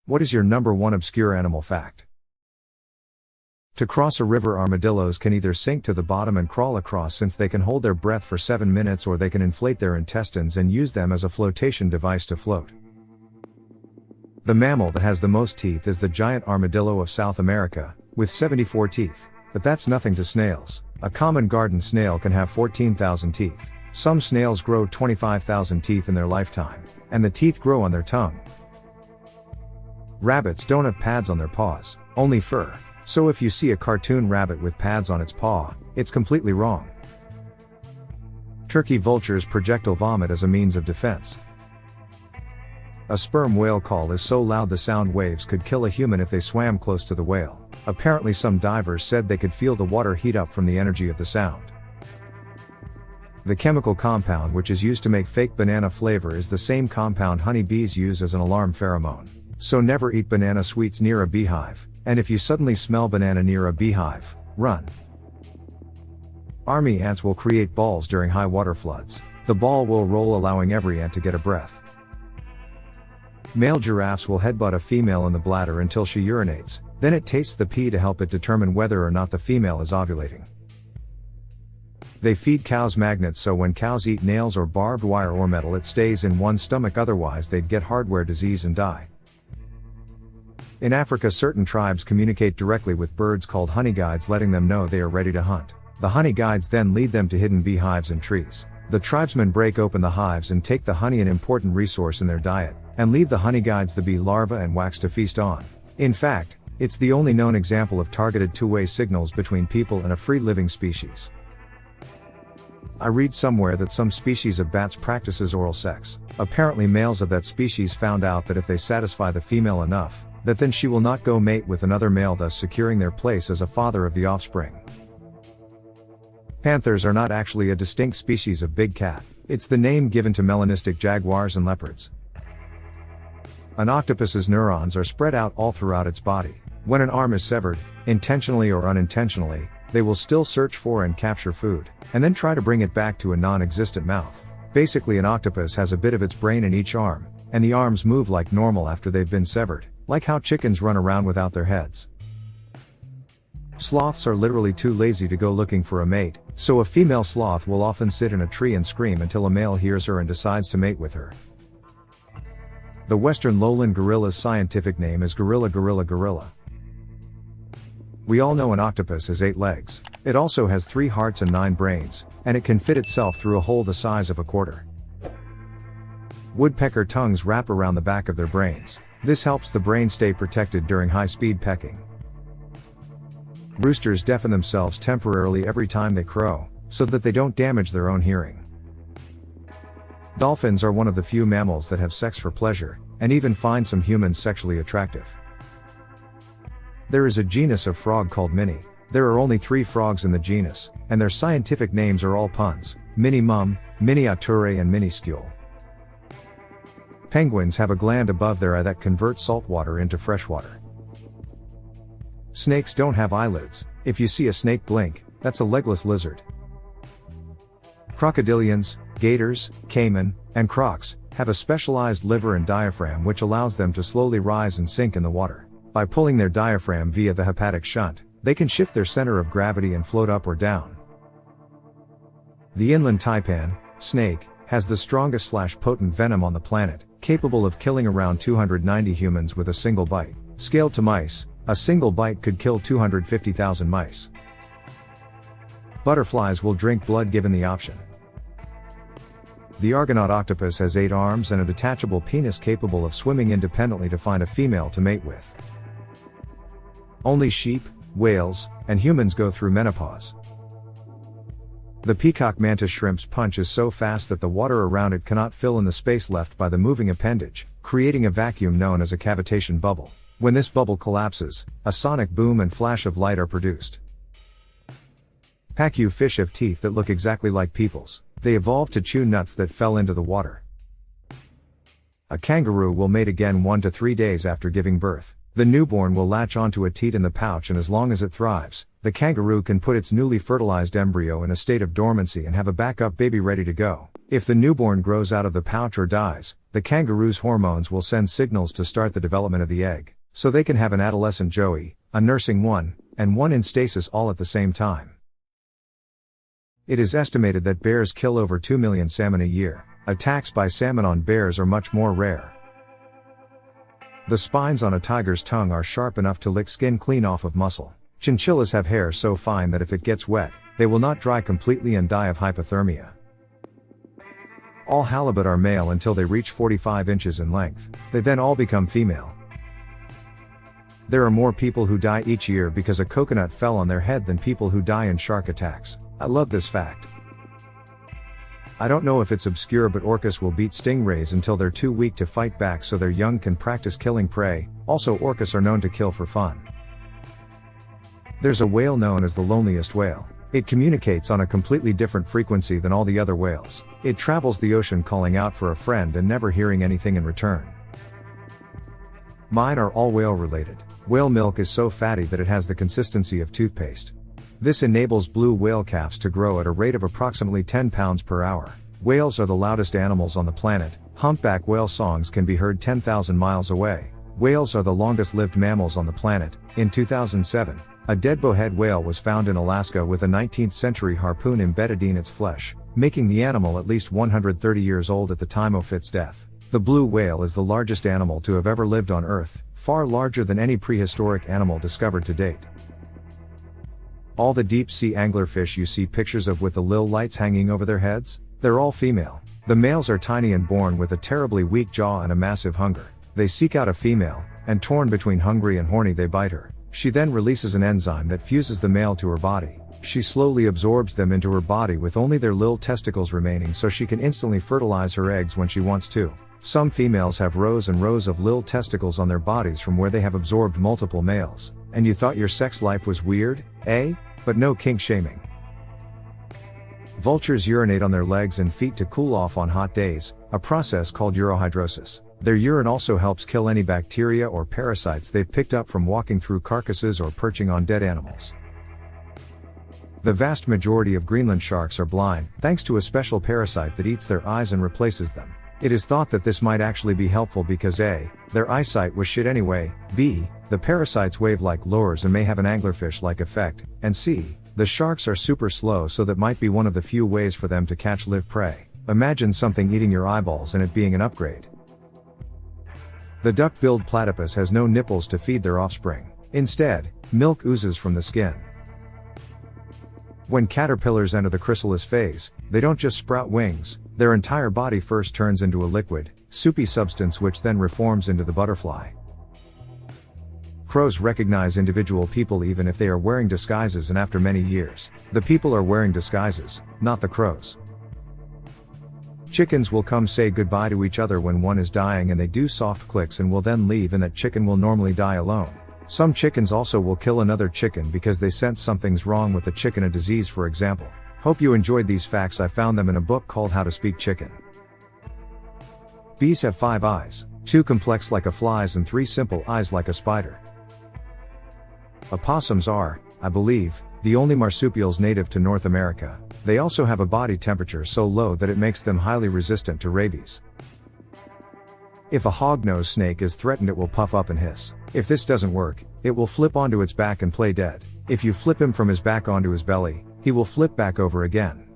What is your number one obscure animal fact? To cross a river, armadillos can either sink to the bottom and crawl across, since they can hold their breath for 7 minutes, or they can inflate their intestines and use them as a flotation device to float. The mammal that has the most teeth is the giant armadillo of South America, with 74 teeth. But that's nothing to snails. A common garden snail can have 14,000 teeth. Some snails grow 25,000 teeth in their lifetime, and the teeth grow on their tongue. Rabbits don't have pads on their paws, only fur. So if you see a cartoon rabbit with pads on its paw, it's completely wrong. Turkey vultures projectile vomit as a means of defense. A sperm whale call is so loud the sound waves could kill a human if they swam close to the whale. Apparently some divers said they could feel the water heat up from the energy of the sound. The chemical compound which is used to make fake banana flavor is the same compound honeybees use as an alarm pheromone. So never eat banana sweets near a beehive, and if you suddenly smell banana near a beehive, run. Army ants will create balls during high water floods. The ball will roll, allowing every ant to get a breath. Male giraffes will headbutt a female in the bladder until she urinates, then it tastes the pee to help it determine whether or not the female is ovulating. They feed cows magnets, so when cows eat nails or barbed wire or metal, it stays in one's stomach, otherwise they'd get hardware disease and die. In Africa, certain tribes communicate directly with birds called honey guides, letting them know they are ready to hunt. The honey guides then lead them to hidden beehives and trees. The tribesmen break open the hives and take the honey, an important resource in their diet, and leave the honey guides the bee larvae and wax to feast on. In fact, it's the only known example of targeted two-way signals between people and a free-living species. I read somewhere that some species of bats practices oral sex. Apparently males of that species found out that if they satisfy the female enough, that then she will not go mate with another male, thus securing their place as a father of the offspring. Panthers are not actually a distinct species of big cat. It's the name given to melanistic jaguars and leopards. An octopus's neurons are spread out all throughout its body. When an arm is severed, intentionally or unintentionally, they will still search for and capture food, and then try to bring it back to a non-existent mouth. Basically, an octopus has a bit of its brain in each arm, and the arms move like normal after they've been severed, like how chickens run around without their heads. Sloths are literally too lazy to go looking for a mate, so a female sloth will often sit in a tree and scream until a male hears her and decides to mate with her. The western lowland gorilla's scientific name is gorilla gorilla gorilla. We all know an octopus has 8 legs. It also has 3 hearts and 9 brains, and it can fit itself through a hole the size of a quarter. Woodpecker tongues wrap around the back of their brains. This helps the brain stay protected during high-speed pecking. Roosters deafen themselves temporarily every time they crow, so that they don't damage their own hearing. Dolphins are one of the few mammals that have sex for pleasure, and even find some humans sexually attractive. There is a genus of frog called Minnie. There are only 3 frogs in the genus, and their scientific names are all puns: Minnie-mum, Miniature and Minuscule. Penguins have a gland above their eye that converts salt water into fresh water. Snakes don't have eyelids. If you see a snake blink, that's a legless lizard. Crocodilians, gators, caiman, and crocs have a specialized liver and diaphragm which allows them to slowly rise and sink in the water. By pulling their diaphragm via the hepatic shunt, they can shift their center of gravity and float up or down. The inland taipan, snake, has the strongest / potent venom on the planet, capable of killing around 290 humans with a single bite. Scaled to mice, a single bite could kill 250,000 mice. Butterflies will drink blood given the option. The Argonaut octopus has 8 arms and a detachable penis capable of swimming independently to find a female to mate with. Only sheep, whales, and humans go through menopause. The peacock mantis shrimp's punch is so fast that the water around it cannot fill in the space left by the moving appendage, creating a vacuum known as a cavitation bubble. When this bubble collapses, a sonic boom and flash of light are produced. Pacu fish have teeth that look exactly like people's. They evolved to chew nuts that fell into the water. A kangaroo will mate again 1 to 3 days after giving birth. The newborn will latch onto a teat in the pouch, and as long as it thrives, the kangaroo can put its newly fertilized embryo in a state of dormancy and have a backup baby ready to go. If the newborn grows out of the pouch or dies, the kangaroo's hormones will send signals to start the development of the egg, so they can have an adolescent joey, a nursing one, and one in stasis all at the same time. It is estimated that bears kill over 2 million salmon a year. Attacks by salmon on bears are much more rare. The spines on a tiger's tongue are sharp enough to lick skin clean off of muscle. Chinchillas have hair so fine that if it gets wet, they will not dry completely and die of hypothermia. All halibut are male until they reach 45 inches in length. They then all become female. There are more people who die each year because a coconut fell on their head than people who die in shark attacks. I love this fact. I don't know if it's obscure, but orcas will beat stingrays until they're too weak to fight back so their young can practice killing prey. Also, orcas are known to kill for fun. There's a whale known as the loneliest whale. It communicates on a completely different frequency than all the other whales. It travels the ocean calling out for a friend and never hearing anything in return. Mine are all whale related. Whale milk is so fatty that it has the consistency of toothpaste. This enables blue whale calves to grow at a rate of approximately 10 pounds per hour. Whales are the loudest animals on the planet. Humpback whale songs can be heard 10,000 miles away. Whales are the longest lived mammals on the planet. In 2007, a dead bowhead whale was found in Alaska with a 19th century harpoon embedded in its flesh, making the animal at least 130 years old at the time of its death. The blue whale is the largest animal to have ever lived on Earth, far larger than any prehistoric animal discovered to date. All the deep-sea anglerfish you see pictures of with the lil lights hanging over their heads, they're all female. The males are tiny and born with a terribly weak jaw and a massive hunger. They seek out a female, and torn between hungry and horny they bite her. She then releases an enzyme that fuses the male to her body. She slowly absorbs them into her body with only their lil testicles remaining so she can instantly fertilize her eggs when she wants to. Some females have rows and rows of lil testicles on their bodies from where they have absorbed multiple males. And you thought your sex life was weird, eh? But no kink shaming. Vultures urinate on their legs and feet to cool off on hot days, a process called urohydrosis. Their urine also helps kill any bacteria or parasites they've picked up from walking through carcasses or perching on dead animals. The vast majority of Greenland sharks are blind, thanks to a special parasite that eats their eyes and replaces them. It is thought that this might actually be helpful because A, their eyesight was shit anyway, B, the parasites wave like lures and may have an anglerfish-like effect, and C, the sharks are super slow, so that might be one of the few ways for them to catch live prey. Imagine something eating your eyeballs and it being an upgrade. The duck-billed platypus has no nipples to feed their offspring. Instead, milk oozes from the skin. When caterpillars enter the chrysalis phase, they don't just sprout wings, their entire body first turns into a liquid, soupy substance which then reforms into the butterfly. Crows recognize individual people even if they are wearing disguises, and after many years, the people are wearing disguises, not the crows. Chickens will come say goodbye to each other when one is dying, and they do soft clicks and will then leave, and that chicken will normally die alone. Some chickens also will kill another chicken because they sense something's wrong with the chicken, a disease for example. Hope you enjoyed these facts. I found them in a book called How to Speak Chicken. Bees have 5 eyes, 2 complex like a fly's and 3 simple eyes like a spider. Opossums are, I believe, the only marsupials native to North America. They also have a body temperature so low that it makes them highly resistant to rabies. If a hognose snake is threatened, it will puff up and hiss. If this doesn't work, it will flip onto its back and play dead. If you flip him from his back onto his belly, he will flip back over again.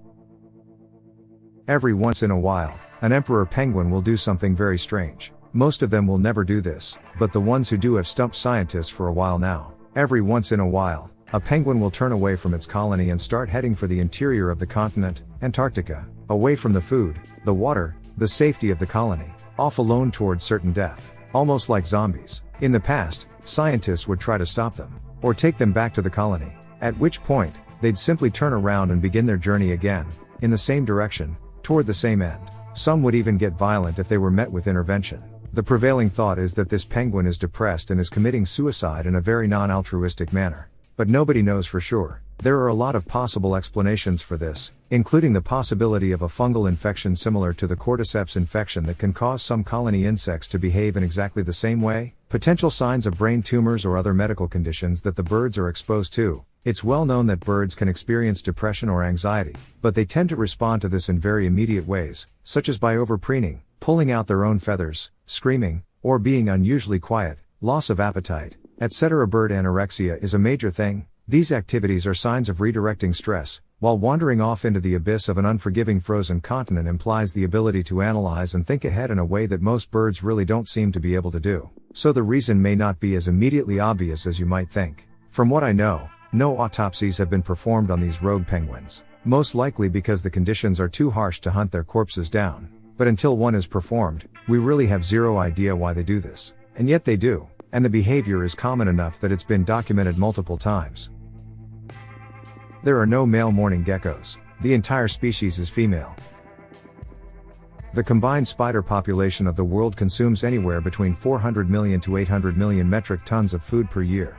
Every once in a while, an emperor penguin will do something very strange. Most of them will never do this, but the ones who do have stumped scientists for a while now. Every once in a while, a penguin will turn away from its colony and start heading for the interior of the continent, Antarctica, away from the food, the water, the safety of the colony, off alone towards certain death, almost like zombies. In the past, scientists would try to stop them, or take them back to the colony, at which point, they'd simply turn around and begin their journey again, in the same direction, toward the same end. Some would even get violent if they were met with intervention. The prevailing thought is that this penguin is depressed and is committing suicide in a very non-altruistic manner. But nobody knows for sure. There are a lot of possible explanations for this, including the possibility of a fungal infection similar to the cordyceps infection that can cause some colony insects to behave in exactly the same way, potential signs of brain tumors or other medical conditions that the birds are exposed to, It's well known that birds can experience depression or anxiety, but they tend to respond to this in very immediate ways, such as by overpreening, pulling out their own feathers, screaming, or being unusually quiet, loss of appetite, etc. Bird anorexia is a major thing. These activities are signs of redirecting stress, while wandering off into the abyss of an unforgiving frozen continent implies the ability to analyze and think ahead in a way that most birds really don't seem to be able to do. So the reason may not be as immediately obvious as you might think. From what I know, no autopsies have been performed on these rogue penguins, most likely because the conditions are too harsh to hunt their corpses down. But until one is performed, we really have zero idea why they do this. And yet they do, and the behavior is common enough that it's been documented multiple times. There are no male mourning geckos. The entire species is female. The combined spider population of the world consumes anywhere between 400 million to 800 million metric tons of food per year.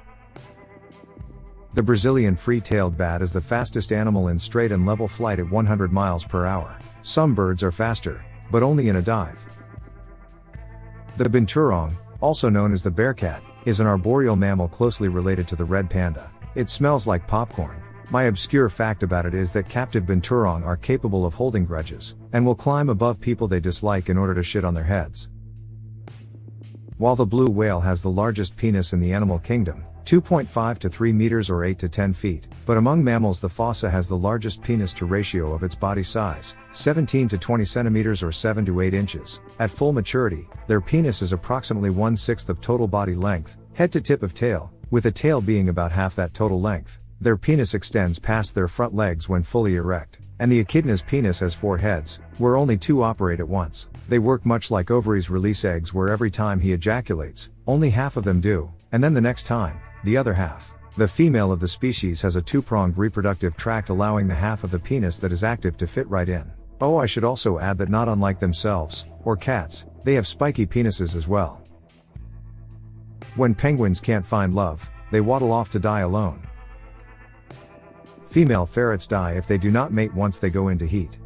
The Brazilian free-tailed bat is the fastest animal in straight and level flight at 100 miles per hour. Some birds are faster, but only in a dive. The binturong, also known as the bearcat, is an arboreal mammal closely related to the red panda. It smells like popcorn. My obscure fact about it is that captive binturong are capable of holding grudges, and will climb above people they dislike in order to shit on their heads. While the blue whale has the largest penis in the animal kingdom, 2.5 to 3 meters or 8 to 10 feet, but among mammals the fossa has the largest penis to ratio of its body size, 17 to 20 centimeters or 7 to 8 inches. At full maturity, their penis is approximately 1/6 of total body length, head to tip of tail, with a tail being about half that total length. Their penis extends past their front legs when fully erect, and the echidna's penis has 4 heads, where only 2 operate at once. They work much like ovaries release eggs where every time he ejaculates, only half of them do, and then the next time, the other half. The female of the species has a 2-pronged reproductive tract allowing the half of the penis that is active to fit right in. Oh, I should also add that not unlike themselves, or cats, they have spiky penises as well. When penguins can't find love, they waddle off to die alone. Female ferrets die if they do not mate once they go into heat.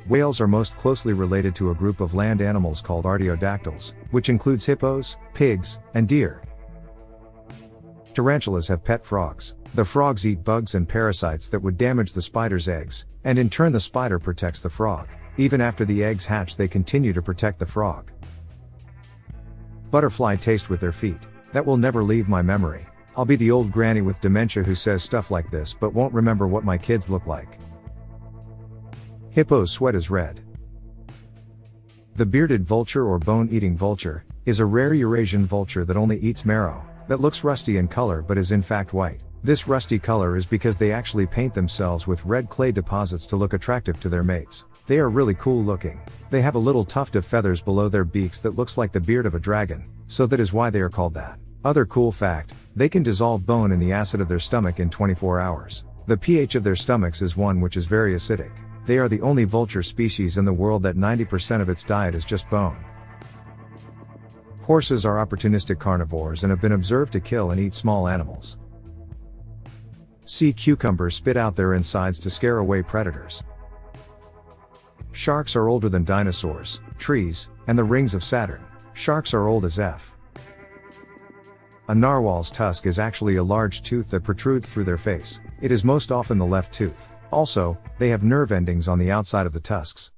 Whales are most closely related to a group of land animals called artiodactyls, which includes hippos, pigs, and deer. Tarantulas have pet frogs. The frogs eat bugs and parasites that would damage the spider's eggs, and in turn the spider protects the frog. Even after the eggs hatch they continue to protect the frog. Butterfly taste with their feet. That will never leave my memory. I'll be the old granny with dementia who says stuff like this but won't remember what my kids look like. Hippo's sweat is red. The bearded vulture or bone-eating vulture is a rare Eurasian vulture that only eats marrow, that looks rusty in color but is in fact white. This rusty color is because they actually paint themselves with red clay deposits to look attractive to their mates. They are really cool looking. They have a little tuft of feathers below their beaks that looks like the beard of a dragon, so that is why they are called that. Other cool fact, they can dissolve bone in the acid of their stomach in 24 hours. The pH of their stomachs is one which is very acidic. They are the only vulture species in the world that 90% of its diet is just bone. Horses are opportunistic carnivores and have been observed to kill and eat small animals. Sea cucumbers spit out their insides to scare away predators. Sharks are older than dinosaurs, trees, and the rings of Saturn. Sharks are old as F. A narwhal's tusk is actually a large tooth that protrudes through their face. It is most often the left tooth. Also, they have nerve endings on the outside of the tusks.